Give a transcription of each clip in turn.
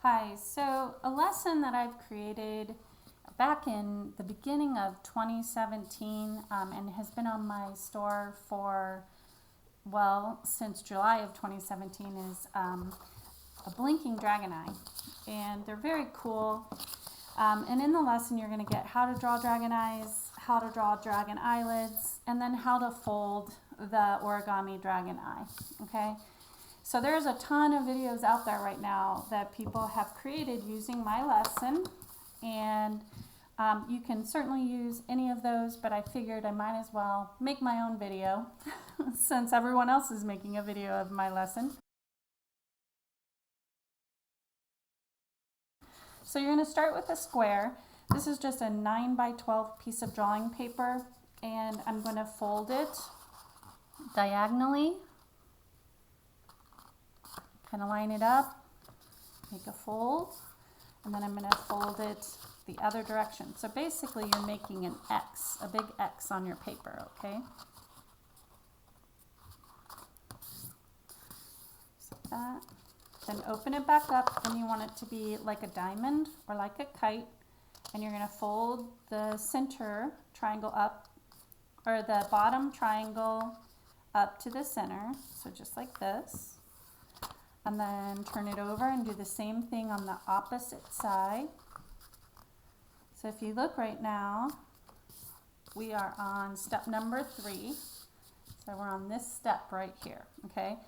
Hi, so a lesson that I've created back in the beginning of 2017 and has been on my store for, well, since July of 2017 is a blinking dragon eye. And they're very cool. And in the lesson, you're going to get how to draw dragon eyes, how to draw dragon eyelids, and then how to fold the origami dragon eye. Okay? So there's a ton of videos out there right now that people have created using my lesson, and you can certainly use any of those, but I figured I might as well make my own video since everyone else is making a video of my lesson. So you're going to start with a square. This is just a 9 by 12 piece of drawing paper, and I'm going to fold it diagonally. Kind of line it up, make a fold, and then I'm going to fold it the other direction. So basically you're making an X, a big X on your paper, okay? Just like that. Then open it back up, and you want it to be like a diamond or like a kite, and you're going to fold the center triangle up, or the bottom triangle up to the center, so just like this. And then turn it over and do the same thing on the opposite side. So if you look right now, we are on step number 3. So we're on this step right here, okay?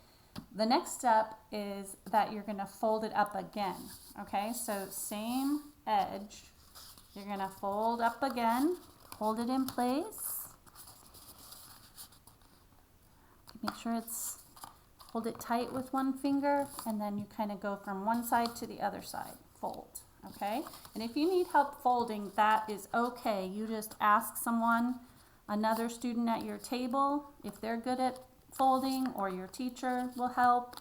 The next step is that you're gonna fold it up again, okay? So same edge, you're gonna fold up again, hold it in place. Make sure hold it tight with one finger, and then you kind of go from one side to the other side, fold, okay? And if you need help folding, that is okay. You just ask someone, another student at your table, if they're good at folding, or your teacher will help.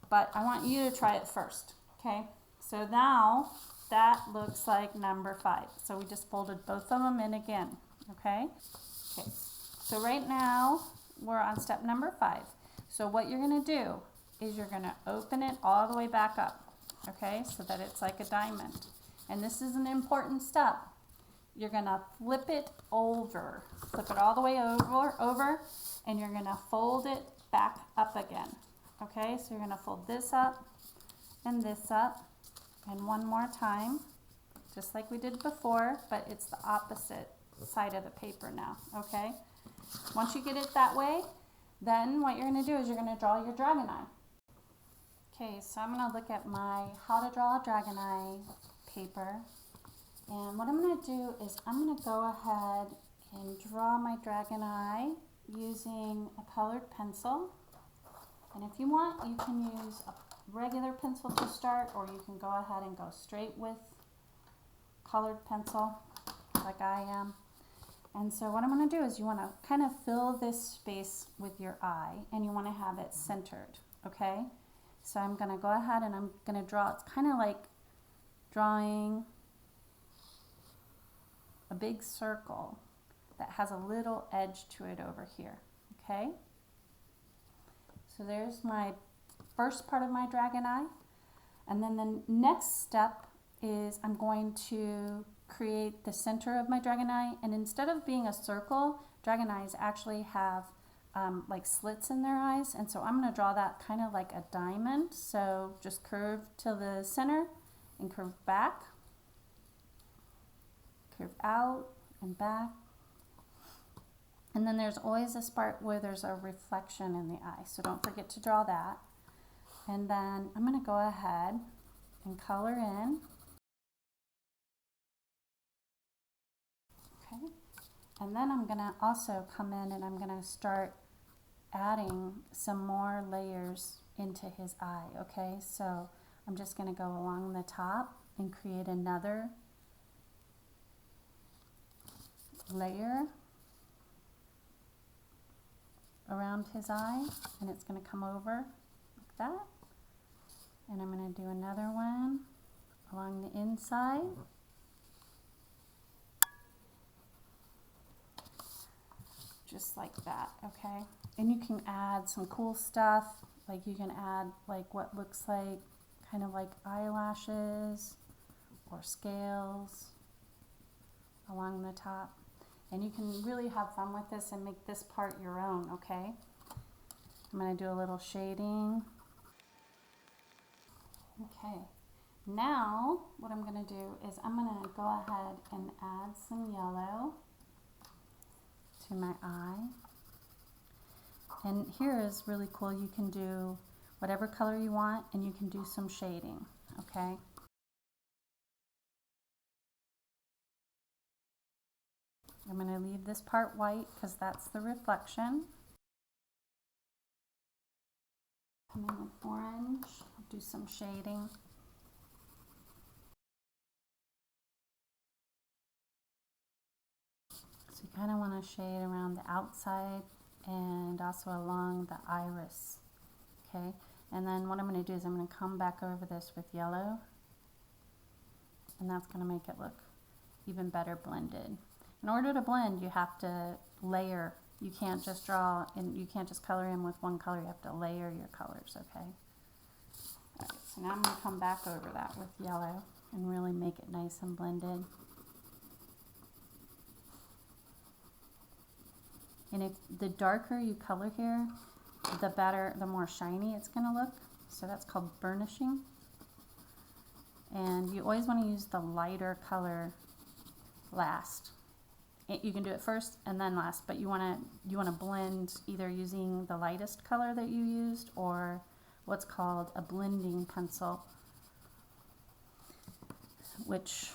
But I want you to try it first, okay? So now that looks like number 5. So we just folded both of them in again, okay? Okay, so right now we're on step number 5. So what you're going to do is you're going to open it all the way back up, okay, so that it's like a diamond. And this is an important step. You're going to flip it over, flip it all the way over, and you're going to fold it back up again, okay? So you're going to fold this up, and one more time, just like we did before, but it's the opposite side of the paper now, okay? Once you get it that way, then what you're going to do is you're going to draw your dragon eye. Okay, so I'm going to look at my how to draw a dragon eye paper. And what I'm going to do is I'm going to go ahead and draw my dragon eye using a colored pencil. And if you want, you can use a regular pencil to start, or you can go ahead and go straight with colored pencil like I am. And so what I'm going to do is you want to kind of fill this space with your eye, and you want to have it centered, okay? So I'm going to go ahead and I'm going to draw. It's kind of like drawing a big circle that has a little edge to it over here, okay? So there's my first part of my dragon eye. And then the next step is I'm going to create the center of my dragon eye, and instead of being a circle, dragon eyes actually have like slits in their eyes, and so I'm going to draw that kind of like a diamond. So just curve to the center and curve back, curve out and back, and then there's always a spot where there's a reflection in the eye, so don't forget to draw that. And then I'm going to go ahead and color in. Okay. And then I'm going to also come in and I'm going to start adding some more layers into his eye, okay? So I'm just going to go along the top and create another layer around his eye, and it's going to come over like that. And I'm going to do another one along the inside. Just like that, okay? And you can add some cool stuff, like you can add like what looks like kind of like eyelashes or scales along the top. And you can really have fun with this and make this part your own, okay? I'm going to do a little shading. Okay, now what I'm going to do is I'm going to go ahead and add some yellow to my eye. And here is really cool. You can do whatever color you want and you can do some shading, okay? I'm going to leave this part white because that's the reflection. Come in with orange, do some shading. So you kind of want to shade around the outside and also along the iris, okay? And then what I'm going to do is I'm going to come back over this with yellow, and that's going to make it look even better blended. In order to blend, you have to layer. You can't just draw and you can't just color in with one color. You have to layer your colors, okay? All right, so now I'm going to come back over that with yellow and really make it nice and blended. And if the darker you color here, the better, the more shiny it's going to look. So that's called burnishing. And you always want to use the lighter color last. You can do it first and then last, but you want to blend either using the lightest color that you used or what's called a blending pencil, which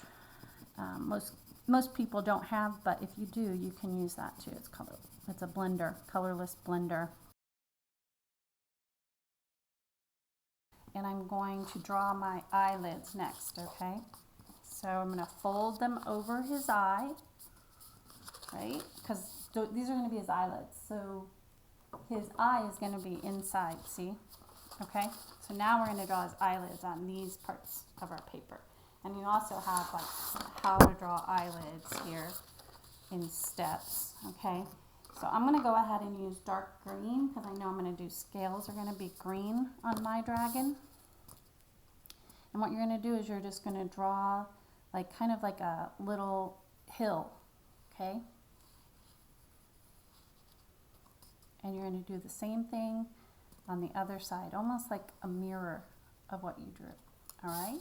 most people don't have, but if you do, you can use that too. It's a blender, colorless blender. And I'm going to draw my eyelids next, okay? So I'm going to fold them over his eye, right? Because these are going to be his eyelids. So his eye is going to be inside, see? Okay? So now we're going to draw his eyelids on these parts of our paper. And you also have like how to draw eyelids here in steps, okay? So I'm going to go ahead and use dark green because I know I'm going to do scales are going to be green on my dragon. And what you're going to do is you're just going to draw like kind of like a little hill, okay? And you're going to do the same thing on the other side, almost like a mirror of what you drew, all right?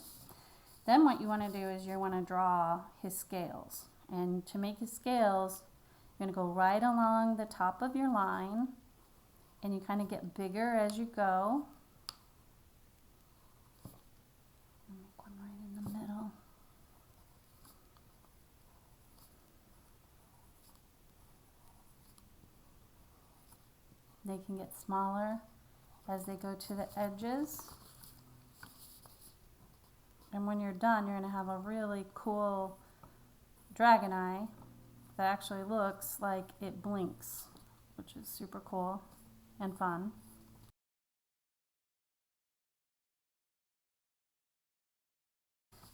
Then what you want to do is you want to draw his scales. And to make his scales, you're going to go right along the top of your line, and you kind of get bigger as you go. Make one right in the middle. They can get smaller as they go to the edges. And when you're done, you're going to have a really cool dragon eye that actually looks like it blinks, which is super cool and fun.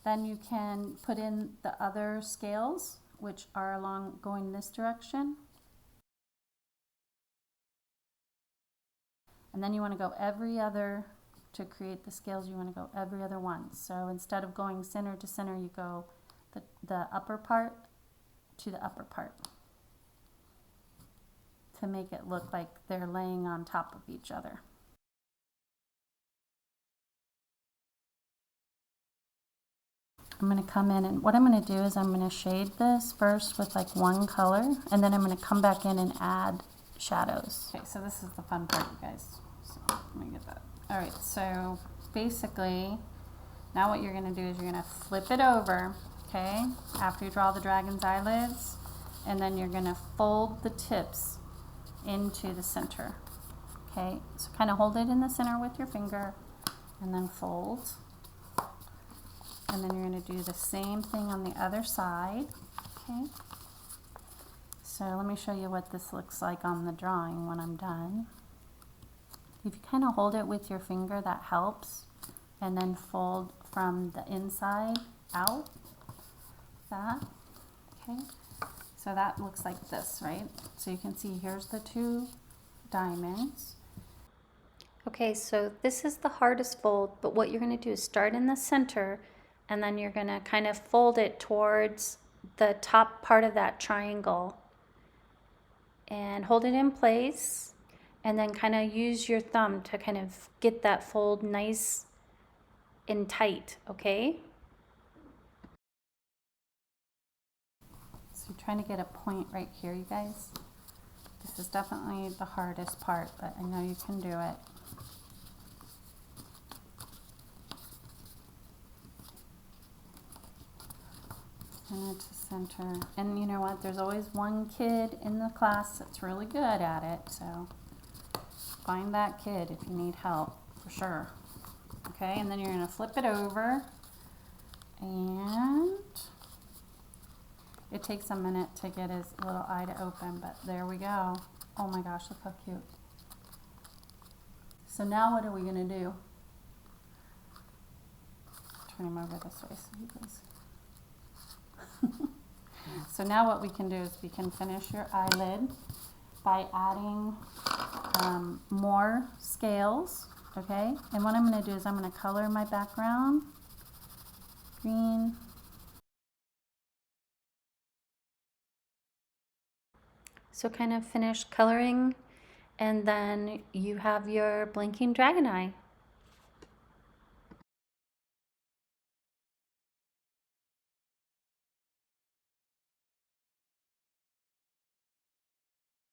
Then you can put in the other scales, which are going this direction. And then you want to go every other, to create the scales, you want to go every other one. So instead of going center to center, you go the upper part to the upper part to make it look like they're laying on top of each other. I'm going to come in, and what I'm going to do is I'm going to shade this first with like one color, and then I'm going to come back in and add shadows. Okay, so this is the fun part, you guys. So let me get that. All right, so basically now what you're going to do is you're going to flip it over, okay, after you draw the dragon's eyelids, and then you're going to fold the tips into the center. Okay, so kind of hold it in the center with your finger and then fold. And then you're going to do the same thing on the other side. Okay, so let me show you what this looks like on the drawing when I'm done. If you kind of hold it with your finger, that helps, and then fold from the inside out, that, okay? So that looks like this, right? So you can see here's the two diamonds. Okay, so this is the hardest fold, but what you're going to do is start in the center and then you're going to kind of fold it towards the top part of that triangle and hold it in place and then kind of use your thumb to kind of get that fold nice and tight, okay? So you're trying to get a point right here, you guys. This is definitely the hardest part, but I know you can do it. Center to center. And you know what? There's always one kid in the class that's really good at it, so find that kid if you need help, for sure. Okay, and then you're going to flip it over, and it takes a minute to get his little eye to open, but there we go. Oh my gosh, look how cute. So now what are we going to do? Turn him over this way so you guys. So now what we can do is we can finish your eyelid by adding more scales, okay? And what I'm going to do is I'm going to color my background green. So kind of finish coloring, and then you have your blinking dragon eye.